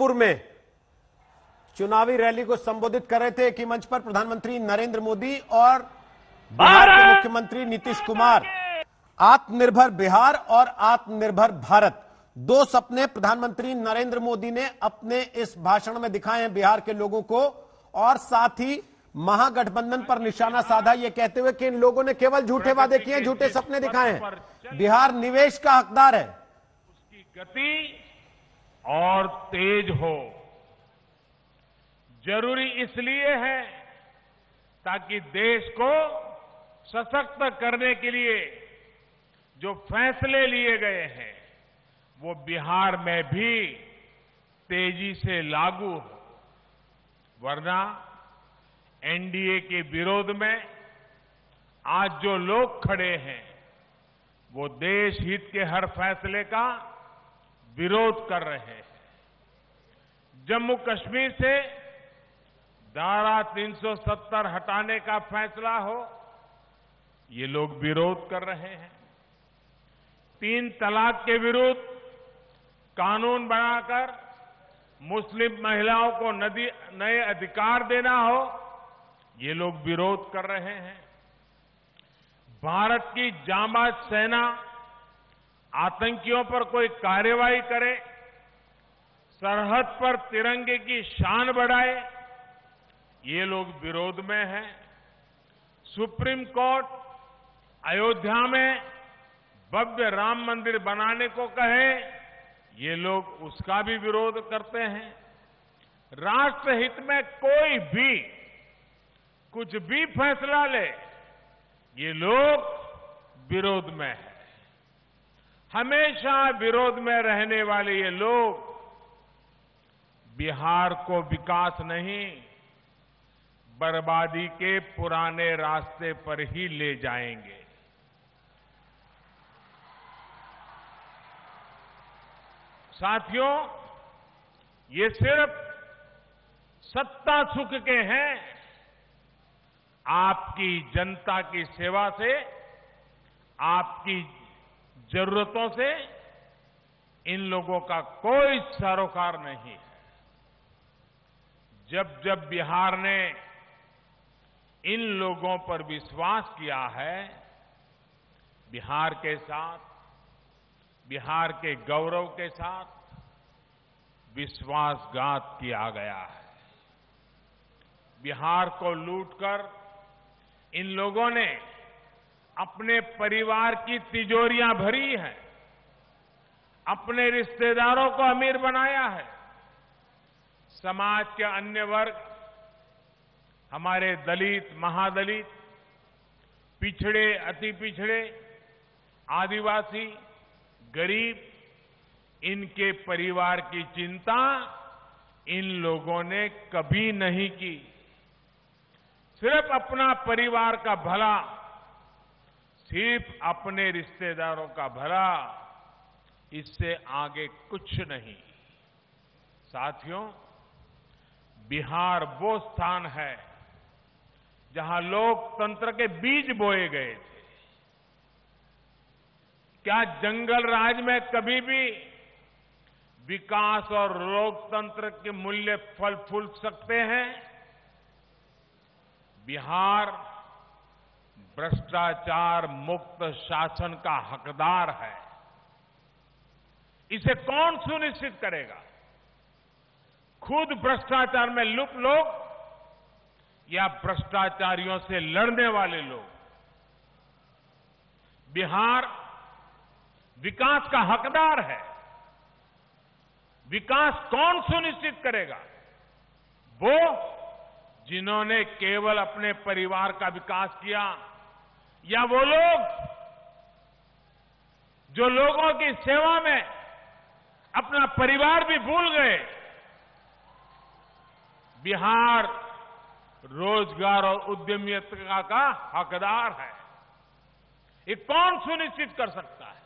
गोरखपुर में चुनावी रैली को संबोधित कर रहे थे। एक ही मंच पर प्रधानमंत्री नरेंद्र मोदी और बिहार के मुख्यमंत्री नीतीश कुमार। आत्मनिर्भर बिहार और आत्मनिर्भर भारत, दो सपने प्रधानमंत्री नरेंद्र मोदी ने अपने इस भाषण में दिखाए हैं बिहार के लोगों को, और साथ ही महागठबंधन पर निशाना साधा, यह कहते हुए कि इन लोगों ने केवल झूठे वादे किए, झूठे सपने दिखाए हैं। बिहार निवेश का हकदार है। उसकी गति और तेज हो जरूरी इसलिए है ताकि देश को सशक्त करने के लिए जो फैसले लिए गए हैं वो बिहार में भी तेजी से लागू हो, वरना एनडीए के विरोध में आज जो लोग खड़े हैं वो देश हित के हर फैसले का विरोध कर रहे हैं। जम्मू कश्मीर से धारा 370 हटाने का फैसला हो, ये लोग विरोध कर रहे हैं। 3 तलाक के विरुद्ध कानून बनाकर मुस्लिम महिलाओं को नए अधिकार देना हो, ये लोग विरोध कर रहे हैं। भारत की जांबाज सेना आतंकियों पर कोई कार्रवाई करे, सरहद पर तिरंगे की शान बढ़ाए, ये लोग विरोध में हैं। सुप्रीम कोर्ट अयोध्या में भव्य राम मंदिर बनाने को कहे, ये लोग उसका भी विरोध करते हैं। राष्ट्रहित में कोई भी कुछ भी फैसला ले, ये लोग विरोध में है। हमेशा विरोध में रहने वाले ये लोग बिहार को विकास नहीं, बर्बादी के पुराने रास्ते पर ही ले जाएंगे। साथियों, ये सिर्फ सत्ता सुख के हैं। आपकी जनता की सेवा से, आपकी जरूरतों से इन लोगों का कोई सरोकार नहीं है। जब जब बिहार ने इन लोगों पर विश्वास किया है, बिहार के साथ, बिहार के गौरव के साथ विश्वासघात किया गया है। बिहार को लूटकर इन लोगों ने अपने परिवार की तिजोरियां भरी हैं, अपने रिश्तेदारों को अमीर बनाया है। समाज के अन्य वर्ग, हमारे दलित, महादलित, पिछड़े, अति पिछड़े, आदिवासी, गरीब, इनके परिवार की चिंता इन लोगों ने कभी नहीं की। सिर्फ अपना परिवार का भला, सिर्फ अपने रिश्तेदारों का भला, इससे आगे कुछ नहीं। साथियों, बिहार वो स्थान है जहां लोकतंत्र के बीज बोए गए थे। क्या जंगल राज में कभी भी विकास और लोकतंत्र के मूल्य फल फूल सकते हैं? बिहार भ्रष्टाचार मुक्त शासन का हकदार है। इसे कौन सुनिश्चित करेगा? खुद भ्रष्टाचार में लुप्त लोग या भ्रष्टाचारियों से लड़ने वाले लोग? बिहार विकास का हकदार है। विकास कौन सुनिश्चित करेगा? वो जिन्होंने केवल अपने परिवार का विकास किया, या वो लोग जो लोगों की सेवा में अपना परिवार भी भूल गए? बिहार रोजगार और उद्यमिता का हकदार है। ये कौन सुनिश्चित कर सकता है?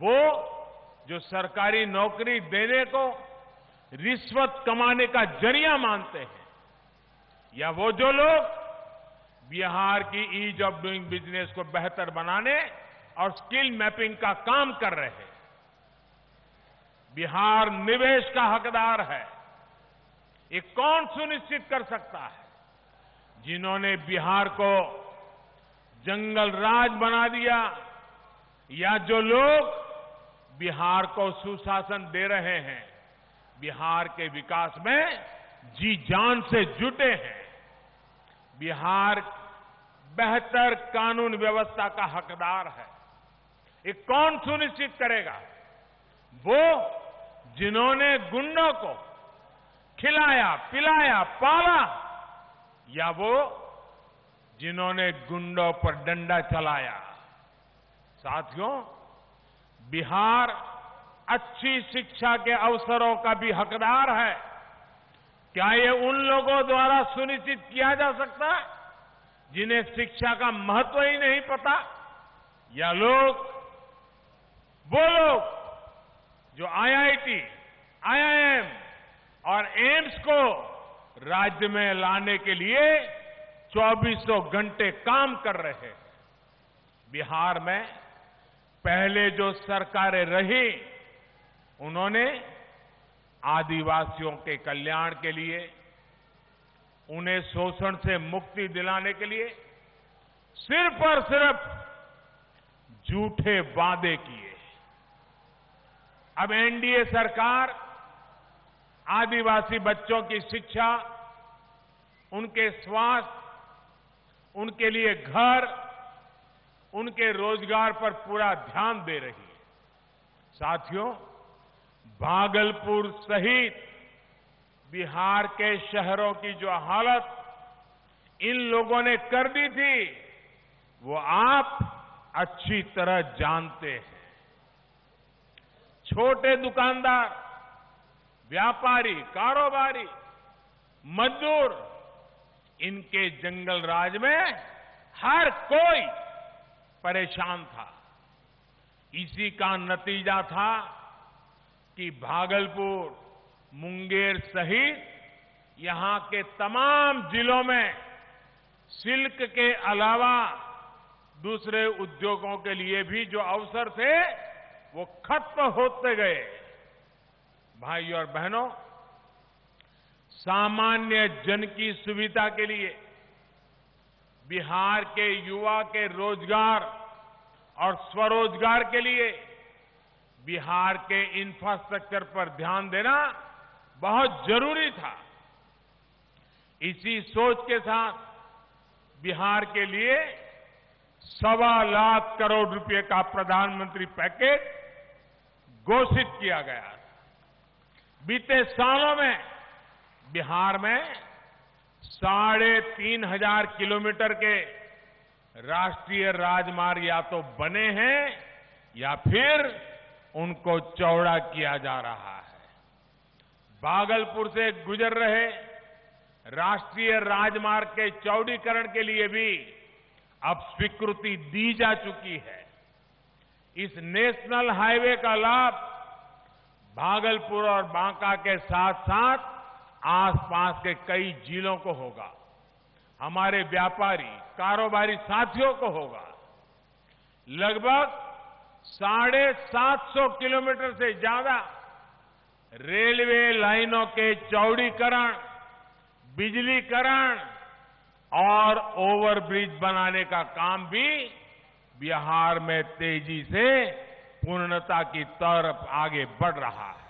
वो जो सरकारी नौकरी देने को रिश्वत कमाने का जरिया मानते हैं, या वो जो लोग बिहार की ईज ऑफ डूइंग बिजनेस को बेहतर बनाने और स्किल मैपिंग का काम कर रहे हैं। बिहार निवेश का हकदार है, ये कौन सुनिश्चित कर सकता है? जिन्होंने बिहार को जंगल राज बना दिया या जो लोग बिहार को सुशासन दे रहे हैं, बिहार के विकास में जी जान से जुटे हैं। बिहार बेहतर कानून व्यवस्था का हकदार है। ये कौन सुनिश्चित करेगा? वो जिन्होंने गुंडों को खिलाया, पिलाया, पाला, या वो जिन्होंने गुंडों पर डंडा चलाया। साथियों, बिहार अच्छी शिक्षा के अवसरों का भी हकदार है। क्या ये उन लोगों द्वारा सुनिश्चित किया जा सकता है जिन्हें शिक्षा का महत्व ही नहीं पता, या वो लोग जो आईआईटी, आईआईएम और एम्स को राज्य में लाने के लिए 2400 घंटे काम कर रहे हैं? बिहार में पहले जो सरकारें रही, उन्होंने आदिवासियों के कल्याण के लिए, उन्हें शोषण से मुक्ति दिलाने के लिए सिर्फ और सिर्फ झूठे वादे किए। अब एनडीए सरकार आदिवासी बच्चों की शिक्षा, उनके स्वास्थ्य, उनके लिए घर, उनके रोजगार पर पूरा ध्यान दे रही है। साथियों, भागलपुर सहित बिहार के शहरों की जो हालत इन लोगों ने कर दी थी, वो आप अच्छी तरह जानते हैं। छोटे दुकानदार, व्यापारी, कारोबारी, मजदूर, इनके जंगल राज में हर कोई परेशान था। इसी का नतीजा था कि भागलपुर, मुंगेर सहित यहां के तमाम जिलों में सिल्क के अलावा दूसरे उद्योगों के लिए भी जो अवसर थे, वो खत्म होते गए। भाइयों और बहनों, सामान्य जन की सुविधा के लिए बिहार के युवा के रोजगार और स्वरोजगार के लिए बिहार के इंफ्रास्ट्रक्चर पर ध्यान देना बहुत जरूरी था। इसी सोच के साथ बिहार के लिए 1.25 लाख करोड़ रुपए का प्रधानमंत्री पैकेज घोषित किया गया। बीते सालों में बिहार में 3,500 किलोमीटर के राष्ट्रीय राजमार्ग या तो बने हैं या फिर उनको चौड़ा किया जा रहा है। भागलपुर से गुजर रहे राष्ट्रीय राजमार्ग के चौड़ीकरण के लिए भी अब स्वीकृति दी जा चुकी है। इस नेशनल हाईवे का लाभ भागलपुर और बांका के साथ साथ आसपास के कई जिलों को होगा। हमारे व्यापारी, कारोबारी साथियों को होगा। लगभग 750 किलोमीटर से ज्यादा रेलवे लाइनों के चौड़ीकरण, बिजलीकरण और ओवरब्रिज बनाने का काम भी बिहार में तेजी से पूर्णता की तरफ आगे बढ़ रहा है।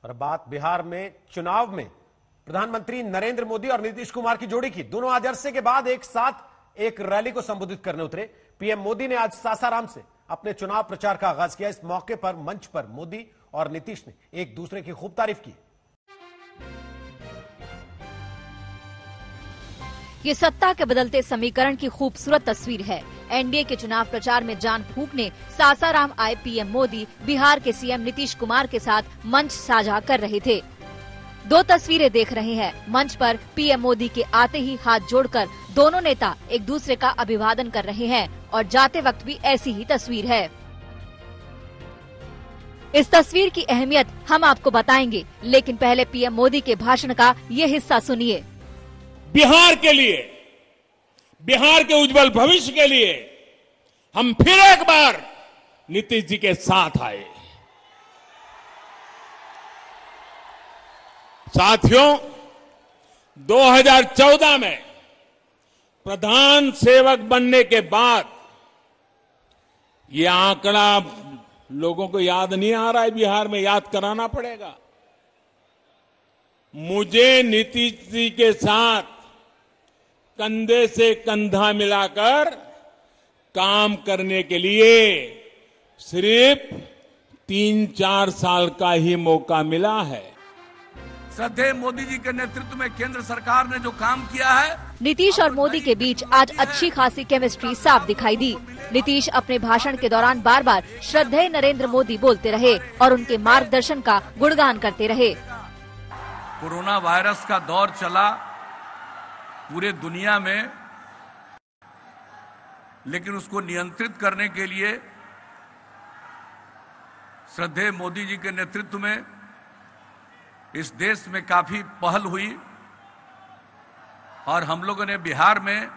और बात बिहार में चुनाव में प्रधानमंत्री नरेंद्र मोदी और नीतीश कुमार की जोड़ी की। दोनों आज अरसे के बाद एक साथ एक रैली को संबोधित करने उतरे। पीएम मोदी ने आज सासाराम से अपने चुनाव प्रचार का आगाज किया। इस मौके पर मंच पर मोदी और नीतीश ने एक दूसरे की खूब तारीफ की। ये सत्ता के बदलते समीकरण की खूबसूरत तस्वीर है। एनडीए के चुनाव प्रचार में जान फूंकने सासाराम आए पीएम मोदी बिहार के सीएम नीतीश कुमार के साथ मंच साझा कर रहे थे। दो तस्वीरें देख रहे हैं। मंच पर पीएम मोदी के आते ही हाथ जोड़कर दोनों नेता एक दूसरे का अभिवादन कर रहे हैं और जाते वक्त भी ऐसी ही तस्वीर है। इस तस्वीर की अहमियत हम आपको बताएंगे, लेकिन पहले पीएम मोदी के भाषण का ये हिस्सा सुनिए। बिहार के लिए, बिहार के उज्जवल भविष्य के लिए हम फिर एक बार नीतीश जी के साथ आए। साथियों, 2014 में प्रधान सेवक बनने के बाद ये आंकड़ा लोगों को याद नहीं आ रहा है, बिहार में याद कराना पड़ेगा। मुझे नीतीश जी के साथ कंधे से कंधा मिलाकर काम करने के लिए सिर्फ 3-4 साल का ही मौका मिला है। श्रद्धेय मोदी जी के नेतृत्व में केंद्र सरकार ने जो काम किया है, नीतीश और मोदी के बीच आज अच्छी खासी केमिस्ट्री साफ दिखाई दी। नीतीश अपने भाषण के दौरान बार बार श्रद्धेय नरेंद्र मोदी बोलते रहे और उनके मार्गदर्शन का गुणगान करते रहे। कोरोना वायरस का दौर चला पूरे दुनिया में, लेकिन उसको नियंत्रित करने के लिए श्रद्धेय मोदी जी के नेतृत्व में इस देश में काफी पहल हुई और हम लोगों ने बिहार में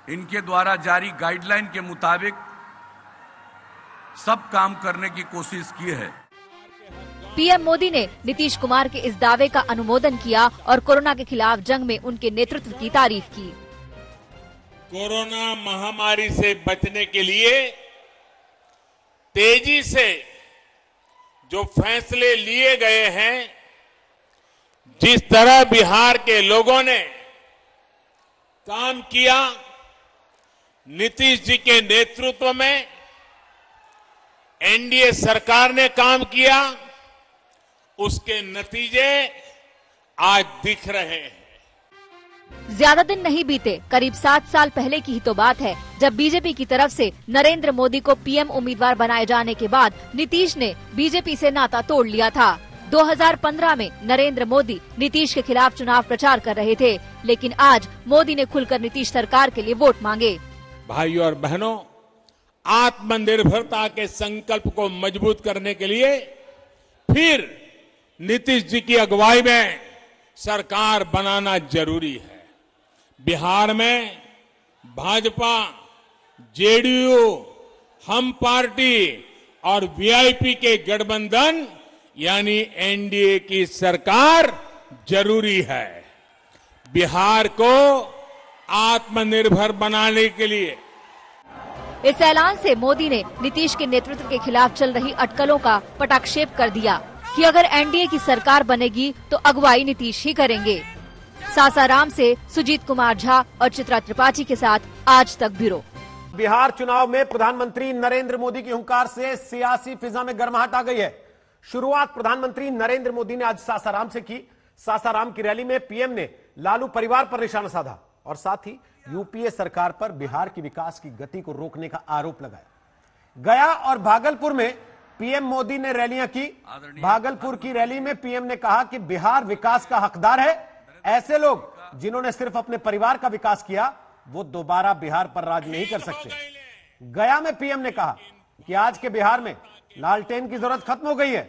इनके द्वारा जारी गाइडलाइन के मुताबिक सब काम करने की कोशिश की है। पीएम मोदी ने नीतीश कुमार के इस दावे का अनुमोदन किया और कोरोना के खिलाफ जंग में उनके नेतृत्व की तारीफ की। कोरोना महामारी से बचने के लिए तेजी से जो फैसले लिए गए हैं, जिस तरह बिहार के लोगों ने काम किया, नीतीश जी के नेतृत्व में एनडीए सरकार ने काम किया, उसके नतीजे आज दिख रहे हैं। ज्यादा दिन नहीं बीते, करीब 7 साल पहले की ही तो बात है जब बीजेपी की तरफ से नरेंद्र मोदी को पीएम उम्मीदवार बनाए जाने के बाद नीतीश ने बीजेपी से नाता तोड़ लिया था। 2015 में नरेंद्र मोदी नीतीश के खिलाफ चुनाव प्रचार कर रहे थे, लेकिन आज मोदी ने खुलकर नीतीश सरकार के लिए वोट मांगे। भाइयों और बहनों, आत्मनिर्भरता के संकल्प को मजबूत करने के लिए फिर नीतीश जी की अगुवाई में सरकार बनाना जरूरी है। बिहार में भाजपा, जेडीयू, हम पार्टी और वीआईपी के गठबंधन यानी एनडीए की सरकार जरूरी है। बिहार को आत्मनिर्भर बनाने के लिए इस ऐलान से मोदी ने नीतीश के नेतृत्व के खिलाफ चल रही अटकलों का पटाक्षेप कर दिया कि अगर एनडीए की सरकार बनेगी तो अगुवाई नीतीश ही करेंगे। सासाराम से सुजीत कुमार झा और चित्रा त्रिपाठी के साथ आज तक ब्यूरो। बिहार चुनाव में प्रधानमंत्री नरेंद्र मोदी की हुंकार से सियासी फिजा में गर्माहट आ गई है। शुरुआत प्रधानमंत्री नरेंद्र मोदी ने आज सासाराम से की। सासाराम की रैली में पीएम ने लालू परिवार पर निशाना साधा और साथ ही यूपीए सरकार पर बिहार की विकास की गति को रोकने का आरोप लगाया। गया और भागलपुर में पीएम मोदी ने रैलियां की। भागलपुर की रैली में पीएम ने कहा कि बिहार विकास का हकदार है। ऐसे लोग जिन्होंने सिर्फ अपने परिवार का विकास किया, वो दोबारा बिहार पर राज नहीं कर सकते। गया में पीएम ने कहा कि आज के बिहार में लालटेन की जरूरत खत्म हो गई है।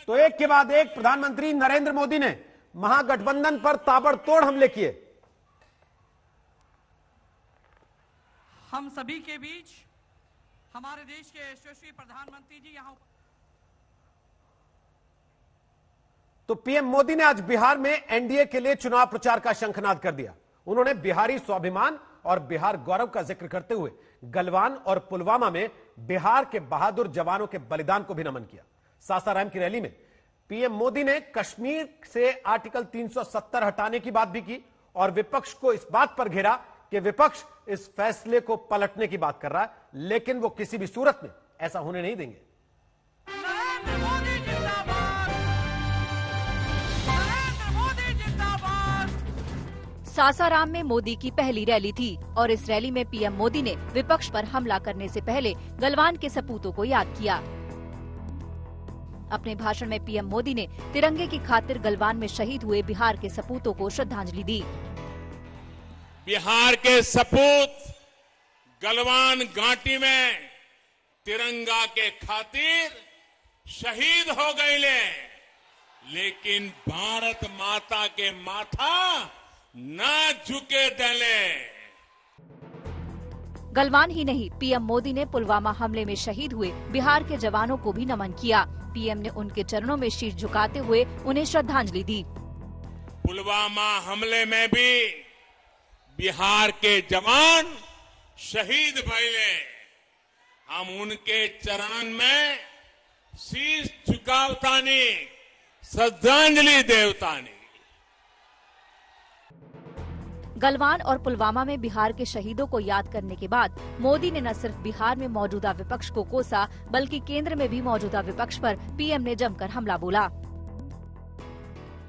तो एक के बाद एक प्रधानमंत्री नरेंद्र मोदी ने महागठबंधन पर ताबड़तोड़ हमले किए। हम सभी के बीच हमारे देश के यशस्वी प्रधानमंत्री जी यहां। तो पीएम मोदी ने आज बिहार में एनडीए के लिए चुनाव प्रचार का शंखनाद कर दिया। उन्होंने बिहारी स्वाभिमान और बिहार गौरव का जिक्र करते हुए गलवान और पुलवामा में बिहार के बहादुर जवानों के बलिदान को भी नमन किया। सासाराम की रैली में पीएम मोदी ने कश्मीर से आर्टिकल 370 हटाने की बात भी की और विपक्ष को इस बात पर घेरा कि विपक्ष इस फैसले को पलटने की बात कर रहा है, लेकिन वो किसी भी सूरत में ऐसा होने नहीं देंगे। नरेंद्र मोदी जिंदाबाद, नरेंद्र मोदी जिंदाबाद। सासाराम में मोदी की पहली रैली थी और इस रैली में पीएम मोदी ने विपक्ष पर हमला करने से पहले गलवान के सपूतों को याद किया। अपने भाषण में पीएम मोदी ने तिरंगे की खातिर गलवान में शहीद हुए बिहार के सपूतों को श्रद्धांजलि दी। बिहार के सपूत गलवान घाटी में तिरंगा के खातिर शहीद हो गए, लेकिन भारत माता के माथा ना झुके दले। गलवान ही नहीं, पीएम मोदी ने पुलवामा हमले में शहीद हुए बिहार के जवानों को भी नमन किया। पीएम ने उनके चरणों में शीश झुकाते हुए उन्हें श्रद्धांजलि दी। पुलवामा हमले में भी बिहार के जवान शहीद भइले, हम उनके चरण में शीश झुकावतानी, श्रद्धांजलि देवतानी। गलवान और पुलवामा में बिहार के शहीदों को याद करने के बाद मोदी ने न सिर्फ बिहार में मौजूदा विपक्ष को कोसा, बल्कि केंद्र में भी मौजूदा विपक्ष पर पीएम ने जमकर हमला बोला।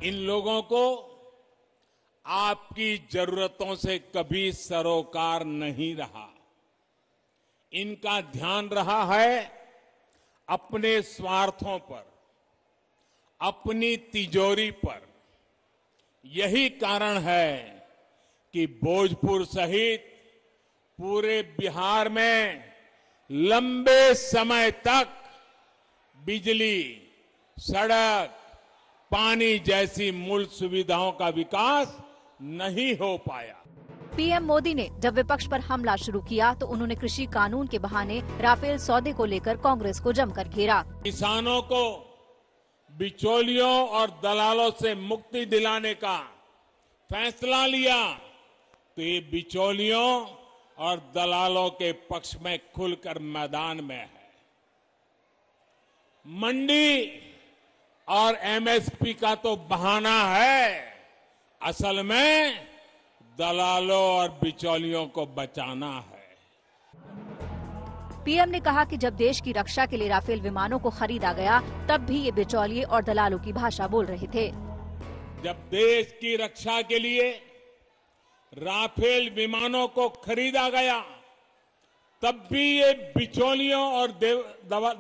इन लोगों को आपकी जरूरतों से कभी सरोकार नहीं रहा। इनका ध्यान रहा है अपने स्वार्थों पर, अपनी तिजोरी पर। यही कारण है कि भोजपुर सहित पूरे बिहार में लंबे समय तक बिजली, सड़क, पानी जैसी मूल सुविधाओं का विकास नहीं हो पाया। पीएम मोदी ने जब विपक्ष पर हमला शुरू किया तो उन्होंने कृषि कानून के बहाने राफेल सौदे को लेकर कांग्रेस को जमकर घेरा। किसानों को बिचौलियों और दलालों से मुक्ति दिलाने का फैसला लिया तो ये बिचौलियों और दलालों के पक्ष में खुलकर मैदान में है। मंडी और एमएसपी का तो बहाना है, असल में दलालों और बिचौलियों को बचाना है। पीएम ने कहा कि जब देश की रक्षा के लिए राफेल विमानों को खरीदा गया तब भी ये बिचौलिए और दलालों की भाषा बोल रहे थे। जब देश की रक्षा के लिए राफेल विमानों को खरीदा गया तब भी ये बिचौलियों और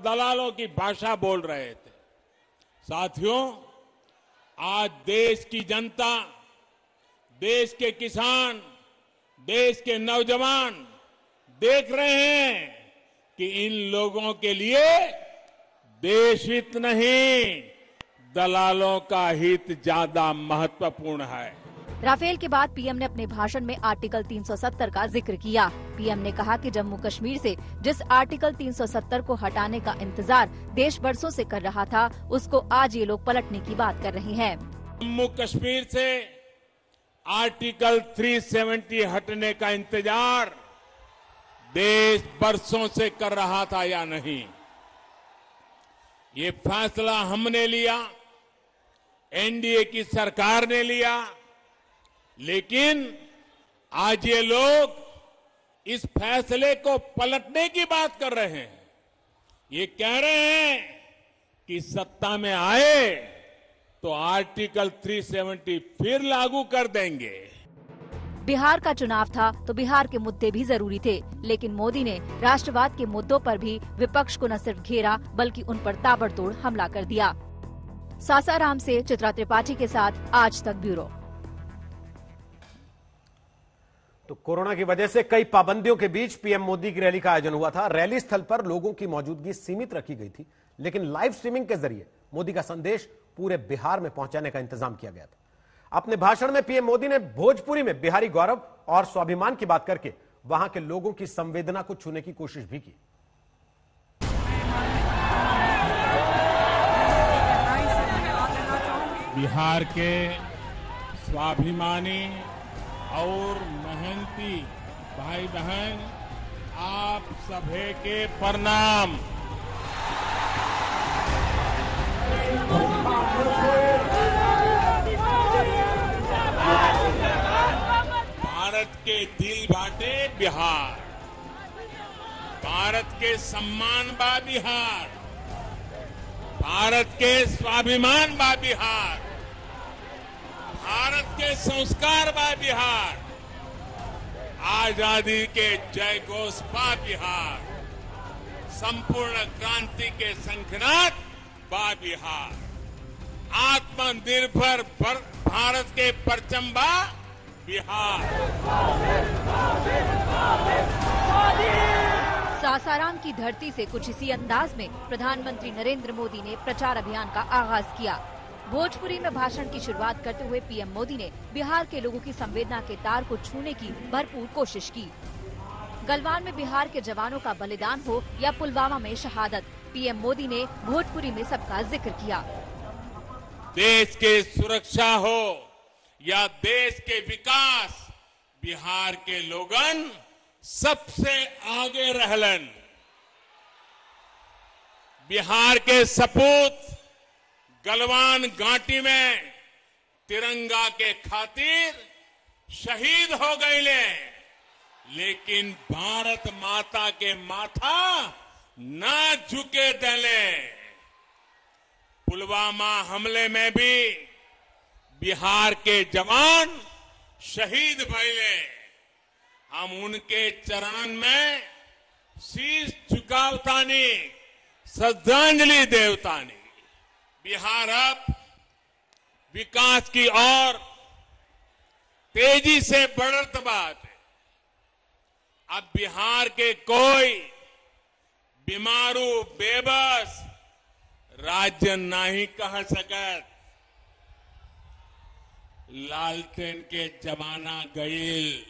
दलालों की भाषा बोल रहे थे। साथियों, आज देश की जनता, देश के किसान, देश के नौजवान देख रहे हैं कि इन लोगों के लिए देश हित नहीं, दलालों का हित ज्यादा महत्वपूर्ण है। राफेल के बाद पीएम ने अपने भाषण में आर्टिकल 370 का जिक्र किया। पीएम ने कहा कि जम्मू कश्मीर से जिस आर्टिकल 370 को हटाने का इंतजार देश बरसों से कर रहा था, उसको आज ये लोग पलटने की बात कर रहे हैं। जम्मू कश्मीर से आर्टिकल 370 हटने का इंतजार देश बरसों से कर रहा था या नहीं, ये फैसला हमने लिया, एनडीए की सरकार ने लिया, लेकिन आज ये लोग इस फैसले को पलटने की बात कर रहे हैं। ये कह रहे हैं कि सत्ता में आए तो आर्टिकल 370 फिर लागू कर देंगे। बिहार का चुनाव था तो बिहार के मुद्दे भी जरूरी थे, लेकिन मोदी ने राष्ट्रवाद के मुद्दों पर भी विपक्ष को न सिर्फ घेरा बल्कि उन पर ताबड़तोड़ हमला कर दिया। सासाराम से चित्रा त्रिपाठी के साथ आज तक ब्यूरो। तो कोरोना की वजह से कई पाबंदियों के बीच पीएम मोदी की रैली का आयोजन हुआ था। रैली स्थल पर लोगों की मौजूदगी सीमित रखी गई थी, लेकिन लाइव स्ट्रीमिंग के जरिए मोदी का संदेश पूरे बिहार में पहुंचाने का इंतजाम किया गया था। अपने भाषण में पीएम मोदी ने भोजपुरी में बिहारी गौरव और स्वाभिमान की बात करके वहां के लोगों की संवेदना को छूने की कोशिश भी की। बिहार के स्वाभिमानी और मेहनती भाई बहन, आप सभी के प्रणाम। भारत के दिल बाटे बिहार, भारत के सम्मान बा बिहार, भारत के स्वाभिमान बा बिहार, भारत के संस्कार बा बिहार, आजादी के जय घोष बा बिहार, संपूर्ण क्रांति के शंखनाद बा बिहार, आत्मनिर्भर भारत के परचम बा बिहार। सासाराम की धरती से कुछ इसी अंदाज में प्रधानमंत्री नरेंद्र मोदी ने प्रचार अभियान का आगाज किया। भोजपुरी में भाषण की शुरुआत करते हुए पीएम मोदी ने बिहार के लोगों की संवेदना के तार को छूने की भरपूर कोशिश की। गलवान में बिहार के जवानों का बलिदान हो या पुलवामा में शहादत, पीएम मोदी ने भोजपुरी में सबका जिक्र किया। देश के सुरक्षा हो या देश के विकास, बिहार के लोगन सबसे आगे रहलन। बिहार के सपूत गलवान घाटी में तिरंगा के खातिर शहीद हो गए, लेकिन भारत माता के माथा ना झुके दले। पुलवामा हमले में भी बिहार के जवान शहीद भइले। हम उनके चरण में शीश झुकावतानी, श्रद्धांजलि देवतानी। बिहार अब विकास की ओर तेजी से बढ़त बात है। अब बिहार के कोई बीमारू बेबस राज्य नहीं कह सकत। लालटेन के जमाना गईल।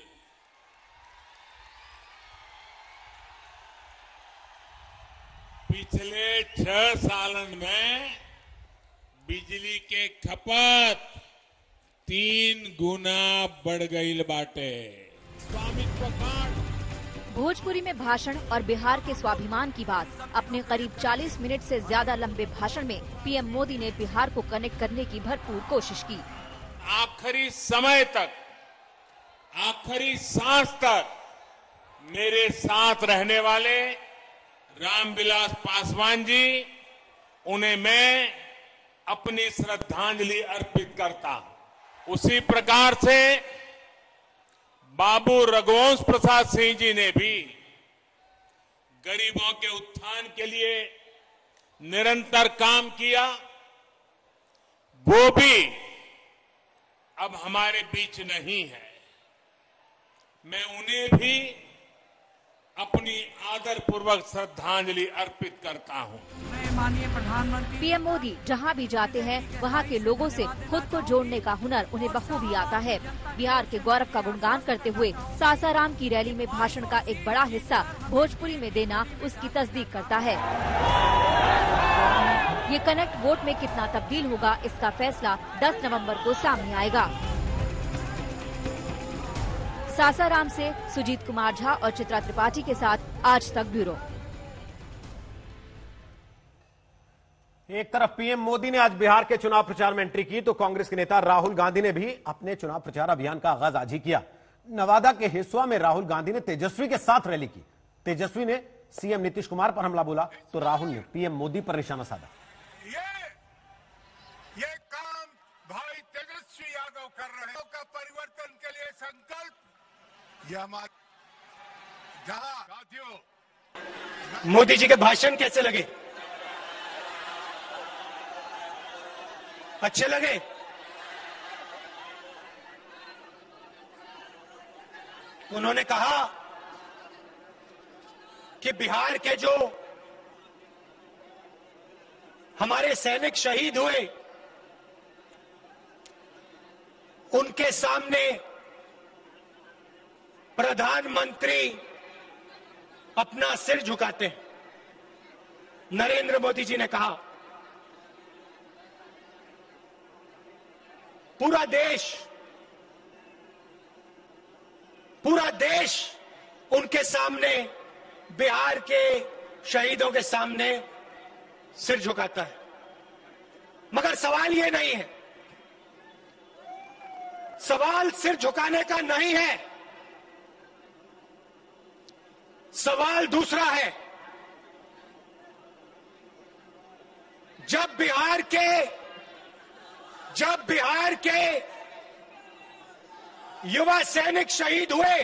पिछले 6 सालन में बिजली के खपत 3 गुना बढ़ गईल बाटे। स्वामित्व कार्ड। भोजपुरी में भाषण और बिहार के स्वाभिमान की बात। अपने करीब 40 मिनट से ज्यादा लंबे भाषण में पीएम मोदी ने बिहार को कनेक्ट करने की भरपूर कोशिश की। आखिरी समय तक, आखिरी सांस तक मेरे साथ रहने वाले रामविलास पासवान जी, उन्हें मैं अपनी श्रद्धांजलि अर्पित करता हूं। उसी प्रकार से बाबू रघुवंश प्रसाद सिंह जी ने भी गरीबों के उत्थान के लिए निरंतर काम किया। वो भी अब हमारे बीच नहीं है। मैं उन्हें भी अपनी आदरपूर्वक श्रद्धांजलि अर्पित करता हूं। माननीय प्रधानमंत्री पीएम मोदी जहां भी जाते हैं वहां के लोगों से खुद को जोड़ने का हुनर उन्हें बखूबी आता है। बिहार के गौरव का गुणगान करते हुए सासाराम की रैली में भाषण का एक बड़ा हिस्सा भोजपुरी में देना उसकी तस्दीक करता है। ये कनेक्ट वोट में कितना तब्दील होगा, इसका फैसला 10 नवंबर को सामने आएगा। सासाराम से सुजीत कुमार झा और चित्रा त्रिपाठी के साथ आज तक ब्यूरो। एक तरफ पीएम मोदी ने आज बिहार के चुनाव प्रचार में एंट्री की, तो कांग्रेस के नेता राहुल गांधी ने भी अपने चुनाव प्रचार अभियान का आगाज आज ही किया। नवादा के हिसुआ में राहुल गांधी ने तेजस्वी के साथ रैली की। तेजस्वी ने सीएम नीतीश कुमार पर हमला बोला, तो राहुल ने पीएम मोदी पर निशाना साधा। ये काम भाई तेजस्वी यादव कर रहे हैं। का परिवर्तन के लिए संकल्प ये हमारे। जहां साथियों, मोदी जी के भाषण कैसे लगे? अच्छे लगे? उन्होंने कहा कि बिहार के जो हमारे सैनिक शहीद हुए, उनके सामने प्रधानमंत्री अपना सिर झुकाते हैं। नरेंद्र मोदी जी ने कहा पूरा देश उनके सामने, बिहार के शहीदों के सामने सिर झुकाता है। मगर सवाल ये नहीं है, सवाल सिर झुकाने का नहीं है, सवाल दूसरा है। जब बिहार के युवा सैनिक शहीद हुए,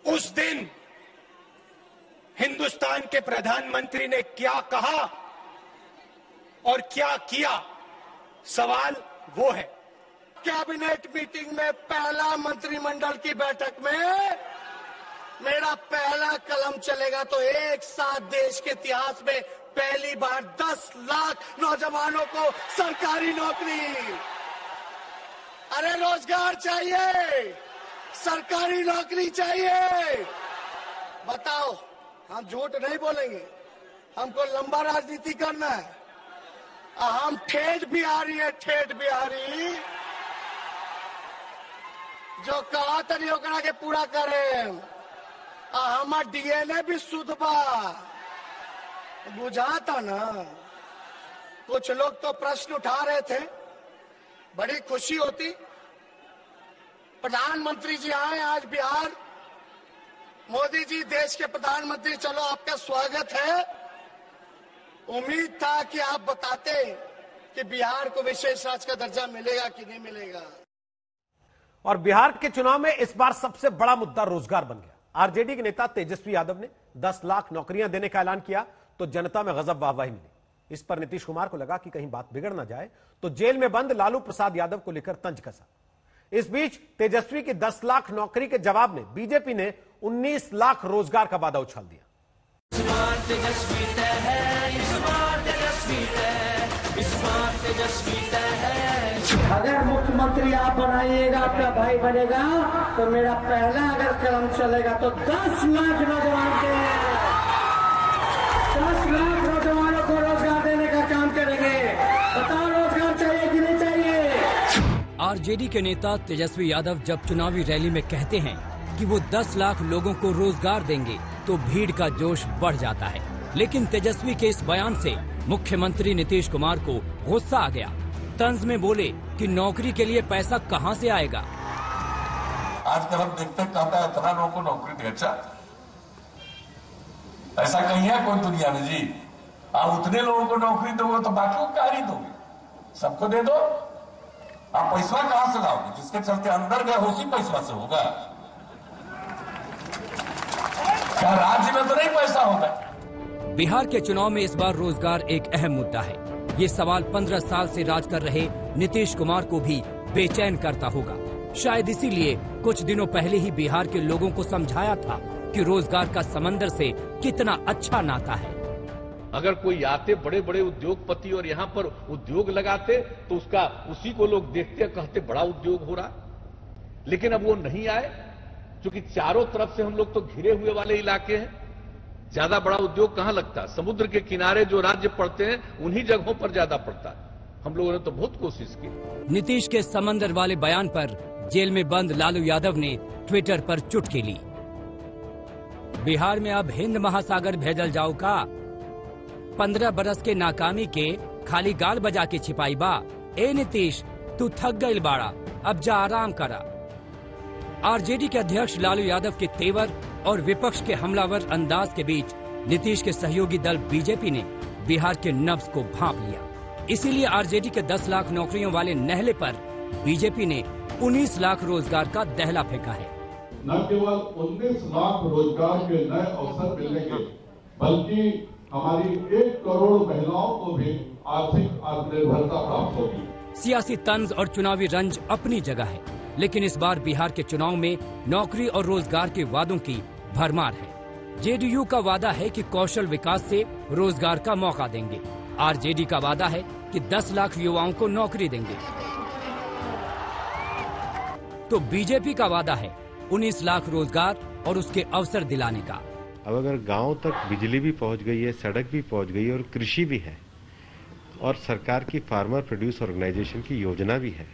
उस दिन हिंदुस्तान के प्रधानमंत्री ने क्या कहा और क्या किया, सवाल वो है। कैबिनेट मीटिंग में पहला मंत्रिमंडल की बैठक में मेरा पहला कलम चलेगा, तो एक साथ देश के इतिहास में पहली बार 10 लाख नौजवानों को सरकारी नौकरी। अरे रोजगार चाहिए, सरकारी नौकरी चाहिए। बताओ, हम झूठ नहीं बोलेंगे, हमको लंबा राजनीति करना है। हम ठेठ बिहारी है, ठेठ बिहारी, जो कहा था नहीं ओकरा के पूरा करे। हमार डीएनए भी शुद्ध बा, बुझाता ना। कुछ लोग तो प्रश्न उठा रहे थे, बड़ी खुशी होती प्रधानमंत्री जी आए आज बिहार। मोदी जी देश के प्रधानमंत्री, चलो आपका स्वागत है। उम्मीद था कि आप बताते कि बिहार को विशेष राज्य का दर्जा मिलेगा कि नहीं मिलेगा। और बिहार के चुनाव में इस बार सबसे बड़ा मुद्दा रोजगार बन गया। आरजेडी के नेता तेजस्वी यादव ने 10 लाख नौकरियां देने का ऐलान किया तो जनता में गजब वाहवाही मिली। इस पर नीतीश कुमार को लगा कि कहीं बात बिगड़ ना जाए, तो जेल में बंद लालू प्रसाद यादव को लेकर तंज कसा। इस बीच तेजस्वी की 10 लाख नौकरी के जवाब में बीजेपी ने 19 लाख रोजगार का वादा उछाल दिया। अगर मुख्यमंत्री आप बनाइएगा, आपका भाई बनेगा, तो मेरा पहला अगर कदम चलेगा तो 10 लाख नौजवान के 10 लाख नौजवानों को रोजगार देने का काम करेंगे। बताओ, रोजगार चाहिए कि नहीं चाहिए? आरजेडी के नेता तेजस्वी यादव जब चुनावी रैली में कहते हैं कि वो 10 लाख लोगों को रोजगार देंगे तो भीड़ का जोश बढ़ जाता है। लेकिन तेजस्वी के इस बयान से मुख्यमंत्री नीतीश कुमार को गुस्सा आ गया। तंज में बोले कि नौकरी के लिए पैसा कहां से आएगा। आजकल हम देखते हैं, कहता है इतना लोगों को नौकरी दे। अच्छा, ऐसा कहीं है कोई दुनिया में जी? आप उतने लोगों को नौकरी दोगे तो बाकी को क्या ही दोगे? सबको दे दो। आप पैसा कहां से लाओगे? जिसके चलते अंदर गए उसी पैसा से होगा। क्या राज्य में तो नहीं पैसा होगा? बिहार के चुनाव में इस बार रोजगार एक अहम मुद्दा है। ये सवाल 15 साल से राज कर रहे नीतीश कुमार को भी बेचैन करता होगा। शायद इसीलिए कुछ दिनों पहले ही बिहार के लोगों को समझाया था कि रोजगार का समंदर से कितना अच्छा नाता है। अगर कोई आते बड़े बड़े उद्योगपति और यहाँ पर उद्योग लगाते तो उसका उसी को लोग देखते कहते बड़ा उद्योग हो रहा। लेकिन अब वो नहीं आए, क्योंकि चारों तरफ से हम लोग तो घिरे हुए वाले इलाके हैं। ज्यादा बड़ा उद्योग कहां लगता है? समुद्र के किनारे जो राज्य पड़ते हैं उन्हीं जगहों पर ज्यादा पड़ता है। हम लोगों ने तो बहुत कोशिश की। नीतीश के समंदर वाले बयान पर जेल में बंद लालू यादव ने ट्विटर पर चुटकी ली। बिहार में अब हिंद महासागर भेजल जाओ का? 15 बरस के नाकामी के खाली गाल बजा के छिपाई बा। ए नीतीश, तू थक गई बाड़ा, अब जा आराम करा। आरजेडी के अध्यक्ष लालू यादव के तेवर और विपक्ष के हमलावर अंदाज के बीच नीतीश के सहयोगी दल बीजेपी ने बिहार के नब्ज को भांप लिया। इसीलिए आरजेडी के 10 लाख नौकरियों वाले नहले पर बीजेपी ने 19 लाख रोजगार का दहला फेंका है। न केवल 19 लाख रोजगार के नए अवसर मिलेंगे, बल्कि हमारी 1 करोड़ महिलाओं को भी आर्थिक आत्मनिर्भरता प्राप्त होगी। सियासी तंज और चुनावी रंज अपनी जगह है, लेकिन इस बार बिहार के चुनाव में नौकरी और रोजगार के वादों की भरमार है। जेडीयू का वादा है कि कौशल विकास से रोजगार का मौका देंगे। आरजेडी का वादा है कि 10 लाख युवाओं को नौकरी देंगे। तो बीजेपी का वादा है 19 लाख रोजगार और उसके अवसर दिलाने का। अब अगर गांव तक बिजली भी पहुंच गई है, सड़क भी पहुंच गई है और कृषि भी है, और सरकार की फार्मर प्रोड्यूस ऑर्गेनाइजेशन की योजना भी है,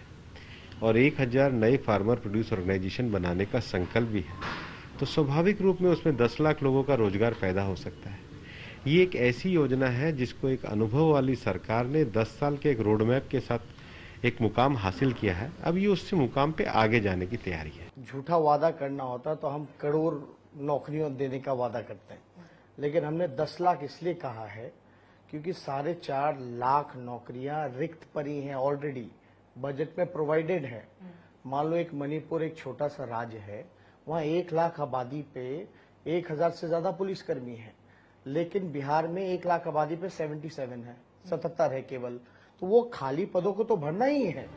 और 1000 नए फार्मर प्रोड्यूस ऑर्गेनाइजेशन बनाने का संकल्प भी है, तो स्वाभाविक रूप में उसमें 10 लाख लोगों का रोजगार पैदा हो सकता है। ये एक ऐसी योजना है जिसको एक अनुभव वाली सरकार ने 10 साल के एक रोड मैप के साथ एक मुकाम हासिल किया है। अब ये उससे मुकाम पे आगे जाने की तैयारी है। झूठा वादा करना होता तो हम करोड़ नौकरियों देने का वादा करते हैं, लेकिन हमने 10 लाख इसलिए कहा है क्योंकि 4.5 लाख नौकरियां रिक्त पड़ी हैं, ऑलरेडी बजट में प्रोवाइडेड है। मान लो एक मणिपुर एक छोटा सा राज्य है, वहाँ 1 लाख आबादी पे 1000 से ज्यादा पुलिसकर्मी हैं, लेकिन बिहार में 1 लाख आबादी पे 77 है, 77 है केवल। तो वो खाली पदों को तो भरना ही है।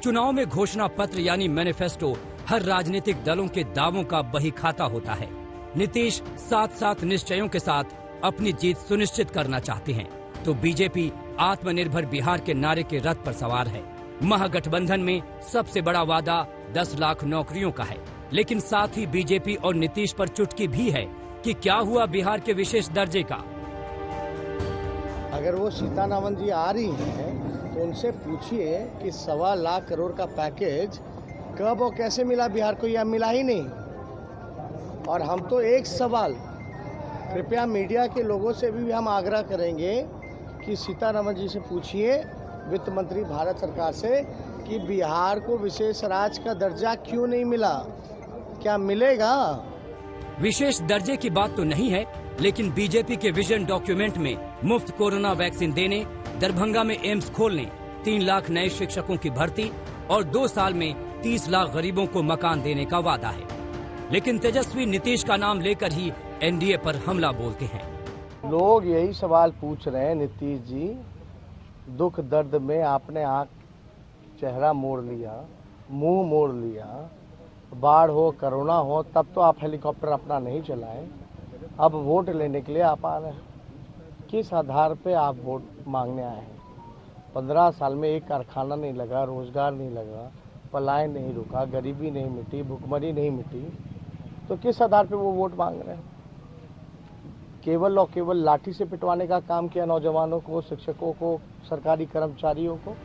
चुनाव में घोषणा पत्र यानी मैनिफेस्टो हर राजनीतिक दलों के दावों का बही खाता होता है। नीतीश साथ निश्चयों के साथ अपनी जीत सुनिश्चित करना चाहते हैं, तो बीजेपी आत्मनिर्भर बिहार के नारे के रथ पर सवार है। महागठबंधन में सबसे बड़ा वादा 10 लाख नौकरियों का है, लेकिन साथ ही बीजेपी और नीतीश पर चुटकी भी है कि क्या हुआ बिहार के विशेष दर्जे का। अगर वो सीतारामन जी आ रही हैं तो उनसे पूछिए कि 1.25 लाख करोड़ का पैकेज कब और कैसे मिला बिहार को, या मिला ही नहीं। और हम तो एक सवाल कृपया मीडिया के लोगों से भी हम आग्रह करेंगे कि सीतारामन जी से पूछिए, वित्त मंत्री भारत सरकार से, कि बिहार को विशेष राज्य का दर्जा क्यों नहीं मिला, क्या मिलेगा? विशेष दर्जे की बात तो नहीं है, लेकिन बीजेपी के विजन डॉक्यूमेंट में मुफ्त कोरोना वैक्सीन देने, दरभंगा में एम्स खोलने, 3 लाख नए शिक्षकों की भर्ती और 2 साल में 30 लाख गरीबों को मकान देने का वादा है। लेकिन तेजस्वी नीतीश का नाम लेकर ही एनडीए पर हमला बोलते हैं। लोग यही सवाल पूछ रहे हैं, नीतीश जी, दुख दर्द में आपने आंख चेहरा मोड़ लिया, मुंह मोड़ लिया, बाढ़ हो कोरोना हो तब तो आप हेलीकॉप्टर अपना नहीं चलाएं, अब वोट लेने के लिए आप आ रहे हैं। किस आधार पे आप वोट मांगने आए हैं? 15 साल में एक कारखाना नहीं लगा, रोजगार नहीं लगा, पलायन नहीं रुका, गरीबी नहीं मिटी, भुखमरी नहीं मिटी, तो किस आधार पे वो वोट मांग रहे हैं? केवल और केवल लाठी से पिटवाने का काम किया नौजवानों को, शिक्षकों को, सरकारी कर्मचारियों को।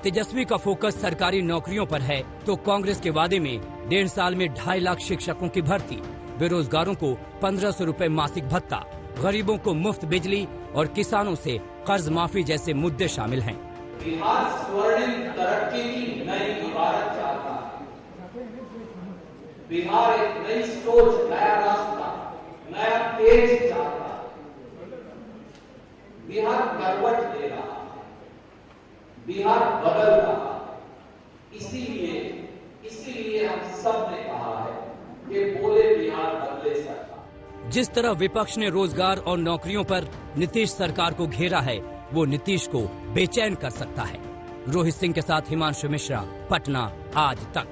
तेजस्वी का फोकस सरकारी नौकरियों पर है तो कांग्रेस के वादे में 1.5 साल में 2.5 लाख शिक्षकों की भर्ती, बेरोजगारों को 1500 रुपए मासिक भत्ता, गरीबों को मुफ्त बिजली और किसानों से कर्ज माफी जैसे मुद्दे शामिल हैं। बिहार स्वर्णिम तरक्की की नई इबारत चाहता है। बिहार एक नई सोच, नया रास्ता, नया तेज चाहता है। बिहार करवट ले रहा है, बिहार बदल रहा है। इसीलिए हम सब ने कहा है कि बोले बिहार बदले सरकार। जिस तरह विपक्ष ने रोजगार और नौकरियों पर नीतीश सरकार को घेरा है, वो नीतीश को बेचैन कर सकता है। रोहित सिंह के साथ हिमांशु मिश्रा, पटना आज तक।